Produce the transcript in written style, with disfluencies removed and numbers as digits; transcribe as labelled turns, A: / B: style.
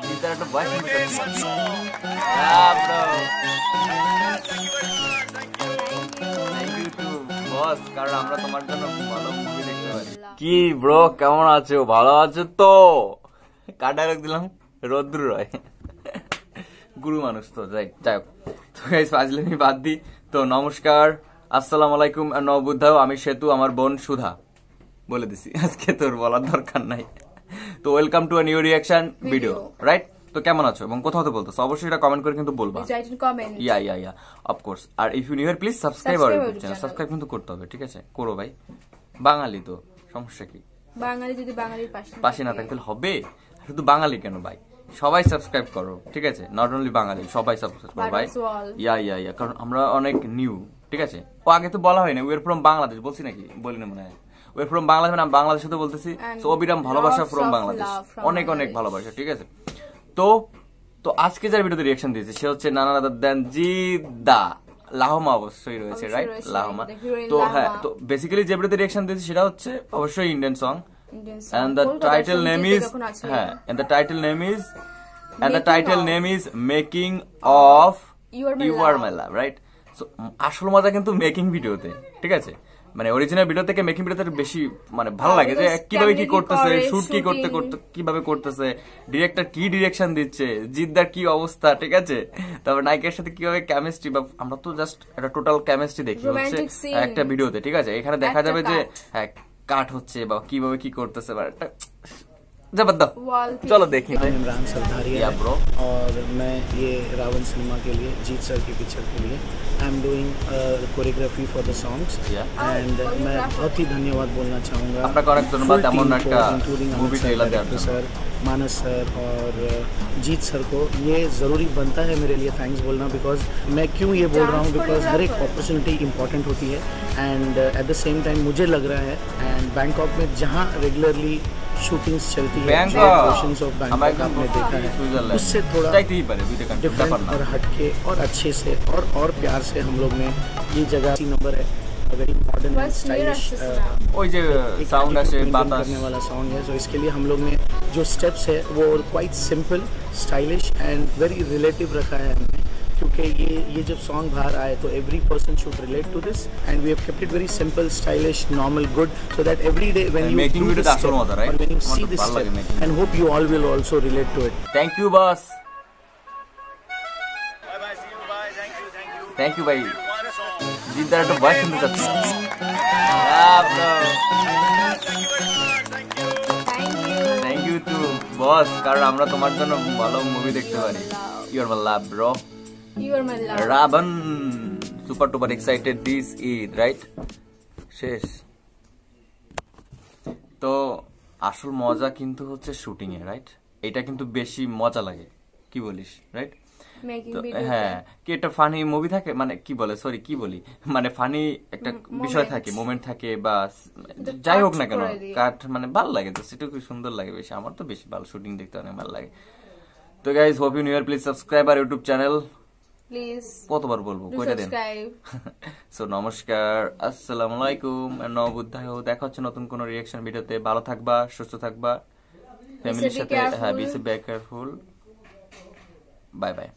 A: জিদ্দার একটা ভয়েস হ্যাঁ bro, thank you two বস, কারণ আমরা তোমার জন্য ভালো মুভি দেখতে পারি। কি ব্রো কেমন আছো? ভালো আছো তো? কার ডায়লগ দিলাম? রদ্র রয়, গুরু মানুষ তো। যাই হোক, তো গাইস ফাজলামি বাদ দি। তো নমস্কার, আসসালামু আলাইকুম, নববুদ্ধাও, আমি সেতু, আমার বোন সুধা। বলে দিছি, আজকে তোর বলার দরকার নাই। তো welcome to a new reaction video, right? তো কেমন আছো এবং কোথাও তো বলতেছো, অবশ্যই এটা কমেন্ট করে কিন্তু বলবা। Yeah of course. আর if you new here please subscribe our YouTube channel. Subscribe কিন্তু করতে হবে, ঠিক আছে? করো ভাই, বাঙালি তো, সমস্যা কি? বাঙালি যদি বাঙালির পাশে না থাকতে হবে, শুধু বাঙালি কেন ভাই, সবাই সাবস্ক্রাইব করো, ঠিক আছে? নট অনলি বাঙালি, সবাই সাবস্ক্রাইব করো ভাই। ইয়া কারণ আমরা অনেক নিউ, ঠিক আছে? ও আগে তো বলা হয় না, উই আর ফ্রম বাংলাদেশ, বলছি নাকি? বলি না মনে হয়। উই আর ফ্রম বাংলাদেশ, মানে বাংলাদেশে তো বলতেছি। সো অবিরাম ভালোবাসা ফ্রম বাংলাদেশ, অনেক অনেক ভালোবাসা, ঠিক আছে? তো তো আজকে যার ভিডিওতে রিঅ্যাকশন দিয়েছে সে হচ্ছে নানা আদার দেন জিদ্দা। লাহমা অবশ্যই রয়েছে, রাইট? লাহমা। তো হ্যাঁ, তো বেসিক্যালি যে ভিডিওতে রিঅ্যাকশন দিয়েছে সেটা হচ্ছে অবশ্যই Indian song, and the title name is and the title name is Making of You Are My Love, right? So আসল মজা কিন্তু মেকিং ভিডিওতে, ঠিক আছে? মানে অরিজিনাল ভিডিও থেকে মেকিং ভিডিওতে বেশি মানে ভালো লাগে, যে কিভাবে কি করতেছে, শুট কি করতে কিভাবে করতেছে, ডিরেক্টর কি ডিরেকশন দিচ্ছে, জিদ্দার কি অবস্থা, ঠিক আছে? তারপর নায়িকার সাথে কিভাবে কেমিস্ট্রি, বা আমরা তো জাস্ট একটা টোটাল কেমিস্ট্রি দেখি হচ্ছে একটা ভিডিওতে, ঠিক আছে? এখানে দেখা যাবে যে হ্যাঁ কাট হচ্ছে বা কিভাবে কি করতেছে, বা একটা जबरदस्त। चलो देखिए।
B: इमरान सरदारिया ब्रो, और मैं ये रावण सिनेमा के लिए, जीत सर की पिक्चर के लिए I am doing choreography for the songs, and मैं बहुत ही धन्यवाद बोलना चाहूँगा इंक्लूडिंग सर, मानस सर और जीत सर को। ये ज़रूरी बनता है मेरे लिए थैंक्स बोलना, बिकॉज मैं क्यों ये बोल रहा हूँ, बिकॉज हर एक अपॉर्चुनिटी इम्पॉर्टेंट होती है, and at the same time मुझे लग रहा है, एंड बैंकॉक में जहाँ रेगुलरली शूटिंग्स चलती है, ऑफ बैंकॉक आपने देखा है, उससे थोड़ा डिफरेंट और हटके और अच्छे से और प्यार से हम लोग ने ये जगह नंबर है, वेरी मॉडर्न स्टाइलिश करने वाला सॉन्ग है। तो इसके लिए हम लोग ने जो स्टेप्स है वो quite simple, stylish and very relative रखा है हमने, क्योंकि ये जब सॉन्ग बाहर आए तो every person should relate to this, and we have kept it very simple, stylish, normal, good, so that every day when you do this step और when you see this step, and hope you all will also relate to it.
A: Thank you boss, thank you भाई। जिद्दार একটা voice শুনতে চাচ্ছি। Thank you two বস, কারণ আমরা তোমার জন্য ভালো মুভি দেখতে পারি। You are my love bro, you are my love. Ravan super duper excited this Eid, right? শেষ। তো আসল মজা কিন্তু হচ্ছে শুটিং এ, রাইট? এটা কিন্তু বেশি মজা লাগে, কি বলিস, রাইট? হ্যাঁ, কি একটা ফানি মুভি থাকে, মানে কি বলে, সরি কি বলি, মানে ফানি একটা বিষয় থাকে, মোমেন্ট থাকে, বা যাই হোক না কেন, কাট মানে ভালো লাগে, তো সেটা খুব সুন্দর লাগে বেশি। আমার তো বেশি ভালো শুটিং দেখতে অনেক ভালো লাগে। তো guys, hope you new year, please subscribe our YouTube channel, please. কতবার বলবো, কয়টা দেন? সো নমস্কার, আসসালামু আলাইকুম, নববুদ্ধায়। দেখা হচ্ছে নতুন কোন রিঅ্যাকশন ভিডিওতে। ভালো থাকবা, সুস্থ থাকবা, ফ্যামিলির সাথে, হ্যাঁ, বি কেয়ারফুল, বাই বাই।